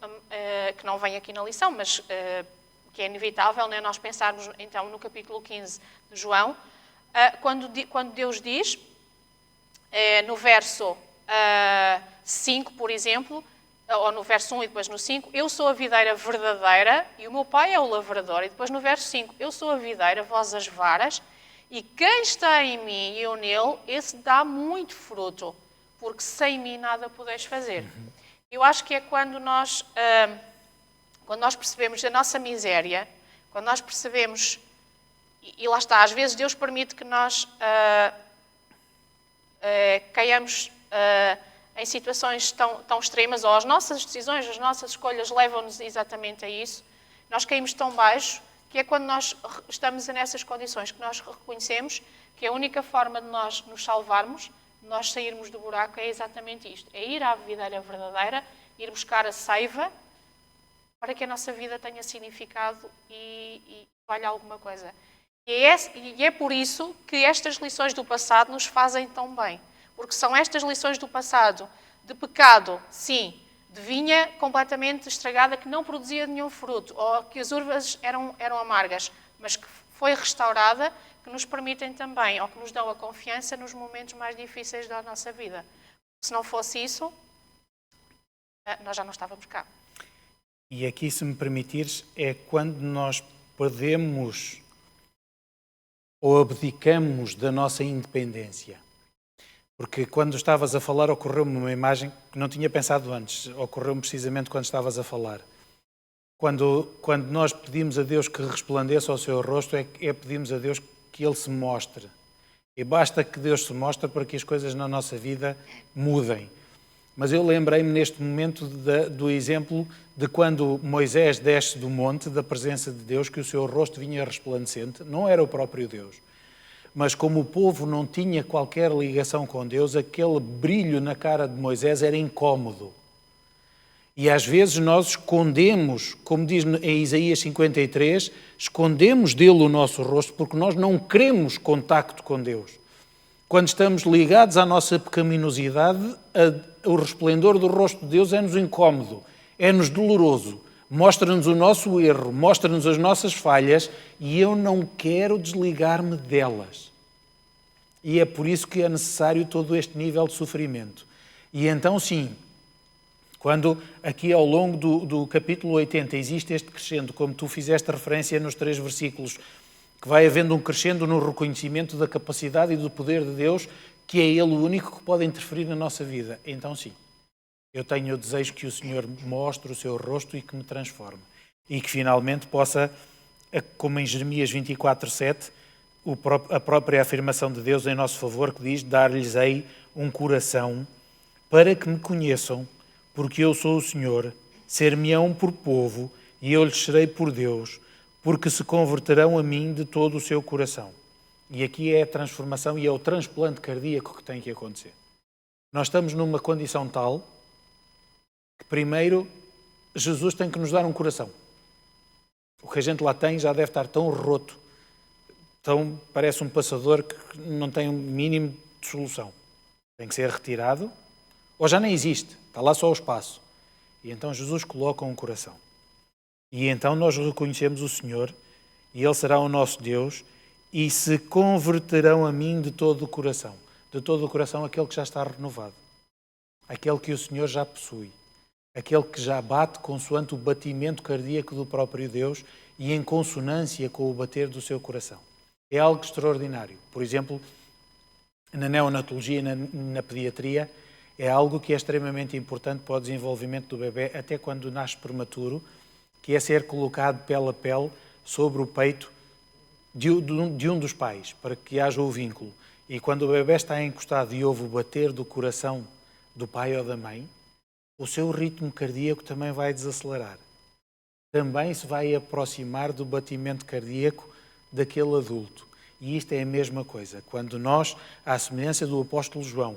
que não vem aqui na lição, mas que é inevitável, né? Nós pensarmos então no capítulo 15 de João, quando Deus diz, no verso 5, por exemplo, ou no verso 1 e depois no 5, eu sou a videira verdadeira e o meu pai é o lavrador. E depois no verso 5, eu sou a videira, vós as varas, e quem está em mim e eu nele, esse dá muito fruto, porque sem mim nada podeis fazer. Eu acho que é quando nós percebemos a nossa miséria, quando nós percebemos, e lá está, às vezes Deus permite que nós caiamos em situações tão extremas, ou as nossas decisões, as nossas escolhas levam-nos exatamente a isso. Nós caímos tão baixo, que é quando nós estamos nessas condições que nós reconhecemos que a única forma de nós nos salvarmos, de nós sairmos do buraco, é exatamente isto. É ir à videira verdadeira, ir buscar a seiva, para que a nossa vida tenha significado e valha alguma coisa. E é por isso que estas lições do passado nos fazem tão bem. porque são estas lições do passado, de pecado, sim, de vinha completamente estragada, que não produzia nenhum fruto, ou que as uvas eram amargas, mas que foi restaurada, que nos permitem também, ou que nos dão a confiança nos momentos mais difíceis da nossa vida. Se não fosse isso, nós já não estávamos cá. E aqui, se me permitires, é quando nós perdemos ou abdicamos da nossa independência. Porque quando estavas a falar, ocorreu-me uma imagem que não tinha pensado antes, ocorreu-me precisamente quando estavas a falar. Quando nós pedimos a Deus que resplandeça o seu rosto, é pedimos a Deus que Ele se mostre. E basta que Deus se mostre para que as coisas na nossa vida mudem. Mas eu lembrei-me neste momento do exemplo de quando Moisés desce do monte, da presença de Deus, que o seu rosto vinha resplandecente. Não era o próprio Deus. Mas como o povo não tinha qualquer ligação com Deus, aquele brilho na cara de Moisés era incómodo. E às vezes nós escondemos, como diz em Isaías 53, escondemos dele o nosso rosto porque nós não queremos contacto com Deus. Quando estamos ligados à nossa pecaminosidade, o resplendor do rosto de Deus é-nos incómodo, é-nos doloroso, mostra-nos o nosso erro, mostra-nos as nossas falhas e eu não quero desligar-me delas. E é por isso que é necessário todo este nível de sofrimento. E então, sim, quando aqui ao longo do capítulo 80 existe este crescendo, como tu fizeste referência nos 3 versículos, que vai havendo um crescendo no reconhecimento da capacidade e do poder de Deus, que é Ele o único que pode interferir na nossa vida. Então sim, eu tenho o desejo que o Senhor mostre o seu rosto e que me transforme. E que finalmente possa, como em Jeremias 24:7, a própria afirmação de Deus em nosso favor, que diz: dar-lhes-ei um coração para que me conheçam, porque eu sou o Senhor, ser-me-ão por povo e eu lhes serei por Deus, porque se converterão a mim de todo o seu coração. E aqui é a transformação e é o transplante cardíaco que tem que acontecer. Nós estamos numa condição tal que primeiro Jesus tem que nos dar um coração. O que a gente lá tem já deve estar tão roto, parece um passador que não tem um mínimo de solução. Tem que ser retirado, ou já nem existe, está lá só o espaço. E então Jesus coloca um coração. E então nós reconhecemos o Senhor, e Ele será o nosso Deus, e se converterão a mim de todo o coração. De todo o coração, aquele que já está renovado. Aquele que o Senhor já possui. Aquele que já bate consoante o batimento cardíaco do próprio Deus e em consonância com o bater do seu coração. É algo extraordinário. Por exemplo, na neonatologia e na pediatria, é algo que é extremamente importante para o desenvolvimento do bebê, até quando nasce prematuro, que é ser colocado pele a pele sobre o peito de um dos pais, para que haja o vínculo. E quando o bebê está encostado e ouve o bater do coração do pai ou da mãe, o seu ritmo cardíaco também vai desacelerar. Também se vai aproximar do batimento cardíaco daquele adulto. E isto é a mesma coisa. Quando nós, à semelhança do apóstolo João,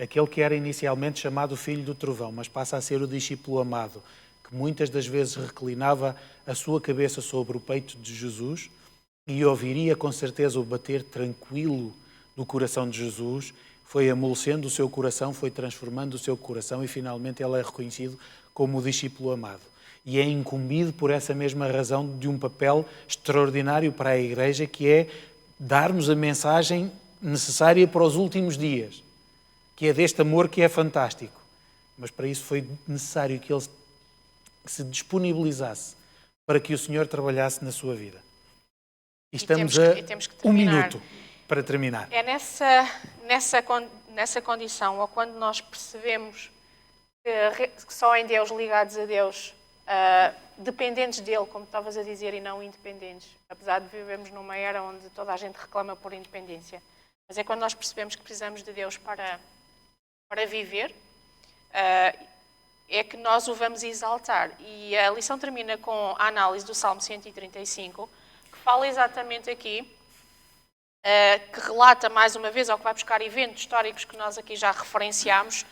aquele que era inicialmente chamado filho do trovão, mas passa a ser o discípulo amado, que muitas das vezes reclinava a sua cabeça sobre o peito de Jesus e ouviria com certeza o bater tranquilo do coração de Jesus, foi amolecendo o seu coração, foi transformando o seu coração e finalmente ele é reconhecido como o discípulo amado. E é incumbido por essa mesma razão de um papel extraordinário para a Igreja, que é dar-nos a mensagem necessária para os últimos dias, que é deste amor que é fantástico. Mas para isso foi necessário que ele se disponibilizasse para que o Senhor trabalhasse na sua vida. E estamos temos que um minuto para terminar. É nessa condição, ou quando nós percebemos que só em Deus, ligados a Deus, dependentes dele, como estavas a dizer, e não independentes, apesar de vivermos numa era onde toda a gente reclama por independência, mas é quando nós percebemos que precisamos de Deus para viver, é que nós o vamos exaltar. E a lição termina com a análise do Salmo 135, que fala exatamente aqui, que relata mais uma vez, ou que vai buscar eventos históricos que nós aqui já referenciámos,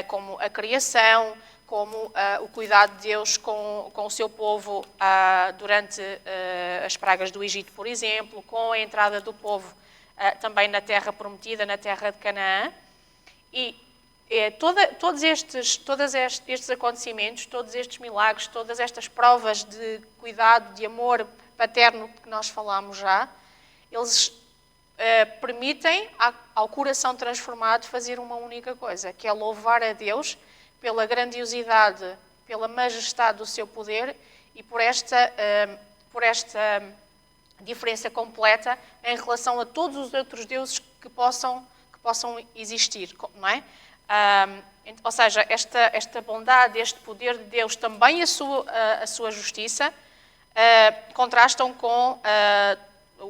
como a criação, como o cuidado de Deus com o seu povo durante as pragas do Egito, por exemplo, com a entrada do povo também na terra prometida, na terra de Canaã. E todos estes acontecimentos, todos estes milagres, todas estas provas de cuidado, de amor paterno que nós falámos já, eles permitem ao coração transformado fazer uma única coisa, que é louvar a Deus pela grandiosidade, pela majestade do seu poder e por esta diferença completa em relação a todos os outros deuses que possam existir, não é? Ou seja, esta bondade, este poder de Deus, também a sua justiça, contrastam com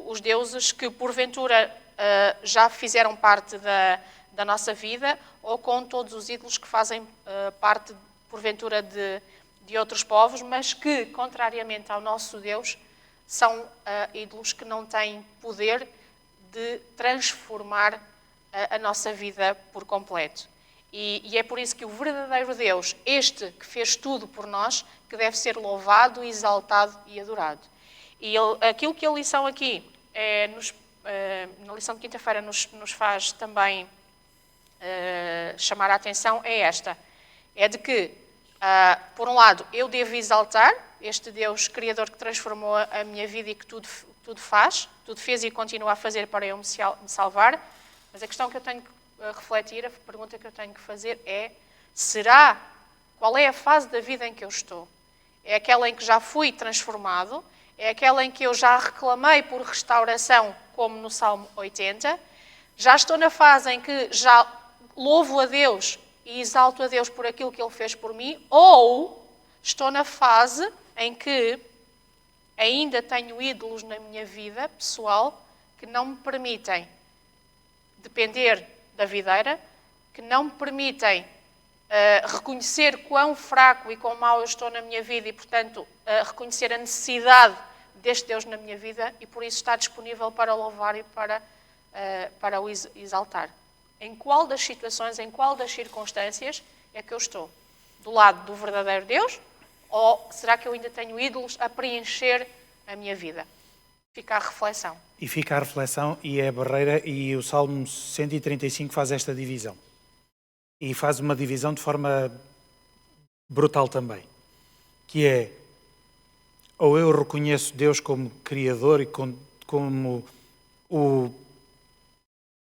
os deuses que porventura já fizeram parte da nossa vida, ou com todos os ídolos que fazem parte porventura de outros povos, mas que, contrariamente ao nosso Deus, são ídolos que não têm poder de transformar a nossa vida por completo. E é por isso que o verdadeiro Deus, este que fez tudo por nós, que deve ser louvado, exaltado e adorado. E aquilo que a lição aqui, na lição de quinta-feira, nos faz também chamar a atenção é esta. É de que, por um lado, eu devo exaltar este Deus Criador que transformou a minha vida e que tudo fez e continua a fazer para eu me salvar. Mas a questão que eu tenho que refletir, a pergunta que eu tenho que fazer é: qual é a fase da vida em que eu estou? É aquela em que já fui transformado? É aquela em que eu já reclamei por restauração, como no Salmo 80? Já estou na fase em que já louvo a Deus e exalto a Deus por aquilo que Ele fez por mim? Ou estou na fase em que ainda tenho ídolos na minha vida pessoal que não me permitem depender da videira, que não me permitem reconhecer quão fraco e quão mau eu estou na minha vida e, portanto, reconhecer a necessidade deste Deus na minha vida e, por isso, estar disponível para louvar e para o exaltar. Em qual das situações, em qual das circunstâncias é que eu estou? Do lado do verdadeiro Deus? Ou será que eu ainda tenho ídolos a preencher a minha vida? Fica a reflexão. E fica a reflexão e é a barreira, e o Salmo 135 faz esta divisão. E faz uma divisão de forma brutal também. Que é, ou eu reconheço Deus como Criador e como o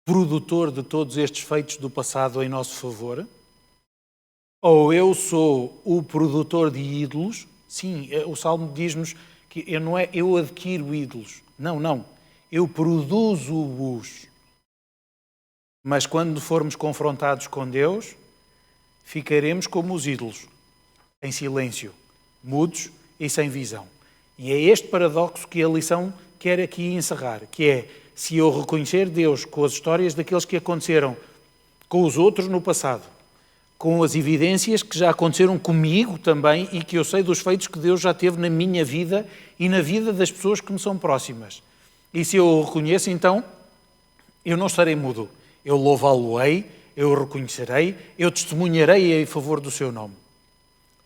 produtor de todos estes feitos do passado em nosso favor, ou eu sou o produtor de ídolos. Sim, o Salmo diz-nos que não é eu adquiro ídolos. Não. Eu produzo-os. Mas quando formos confrontados com Deus, ficaremos como os ídolos, em silêncio, mudos e sem visão. E é este paradoxo que a lição quer aqui encerrar, que é, se eu reconhecer Deus com as histórias daqueles que aconteceram com os outros no passado, com as evidências que já aconteceram comigo também e que eu sei dos feitos que Deus já teve na minha vida e na vida das pessoas que me são próximas. E se eu o reconheço, então, eu não estarei mudo. Eu louvá-lo-ei, eu o reconhecerei, eu testemunharei em favor do seu nome.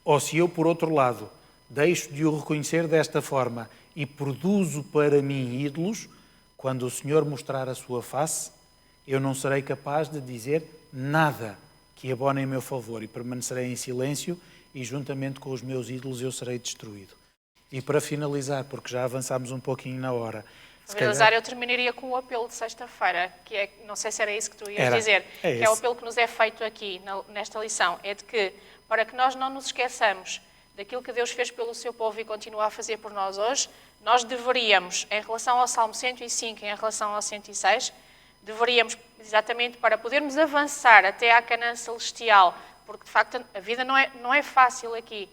Ou se eu, por outro lado, deixo de o reconhecer desta forma e produzo para mim ídolos, quando o Senhor mostrar a sua face, eu não serei capaz de dizer nada que abone em meu favor e permanecerei em silêncio e juntamente com os meus ídolos eu serei destruído. E para finalizar, porque já avançámos um pouquinho na hora... Eu terminaria com o apelo de sexta-feira, que é, não sei se era isso que tu ias dizer, que é o apelo que nos é feito aqui nesta lição, é de que, para que nós não nos esqueçamos daquilo que Deus fez pelo seu povo e continua a fazer por nós hoje, nós deveríamos, em relação ao Salmo 105 e em relação ao 106, deveríamos, exatamente para podermos avançar até à Canaã celestial, porque de facto a vida não é fácil aqui,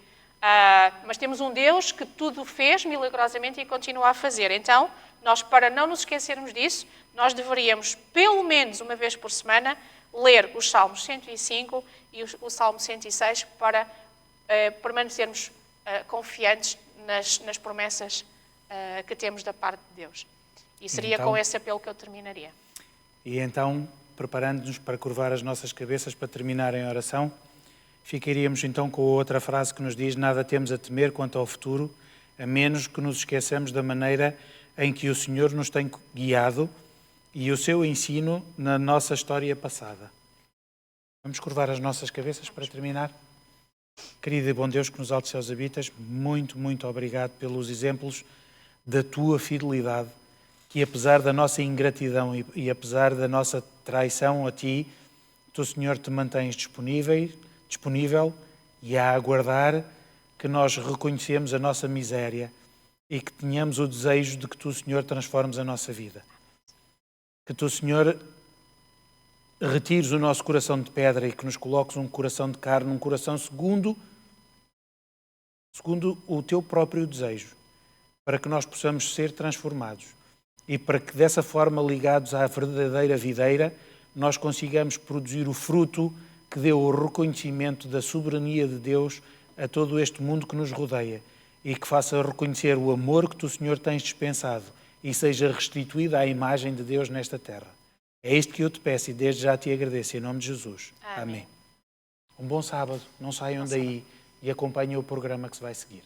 mas temos um Deus que tudo fez milagrosamente e continua a fazer. Então, nós, para não nos esquecermos disso, nós deveríamos, pelo menos uma vez por semana, ler os Salmos 105 e o Salmo 106 para permanecermos confiantes nas promessas que temos da parte de Deus. E seria então, com esse apelo que eu terminaria. E então, preparando-nos para curvar as nossas cabeças para terminar em oração, ficaríamos então com a outra frase que nos diz: nada temos a temer quanto ao futuro, a menos que nos esqueçamos da maneira em que o Senhor nos tem guiado e o seu ensino na nossa história passada. Vamos curvar as nossas cabeças para terminar. Querido e bom Deus que nos altos céus habitas, muito, muito obrigado pelos exemplos da tua fidelidade, que apesar da nossa ingratidão e apesar da nossa traição a ti, tu, Senhor, te mantens disponível e a aguardar que nós reconhecemos a nossa miséria e que tenhamos o desejo de que tu, Senhor, transformes a nossa vida. Que tu, Senhor, retires o nosso coração de pedra e que nos coloques um coração de carne, um coração segundo o teu próprio desejo, para que nós possamos ser transformados e para que dessa forma, ligados à verdadeira videira, nós consigamos produzir o fruto que dê o reconhecimento da soberania de Deus a todo este mundo que nos rodeia e que faça reconhecer o amor que tu, Senhor, tens dispensado e seja restituída à imagem de Deus nesta terra. É isto que eu te peço e desde já te agradeço, em nome de Jesus. Amém. Um bom sábado, não saiam daí e acompanhem o programa que se vai seguir.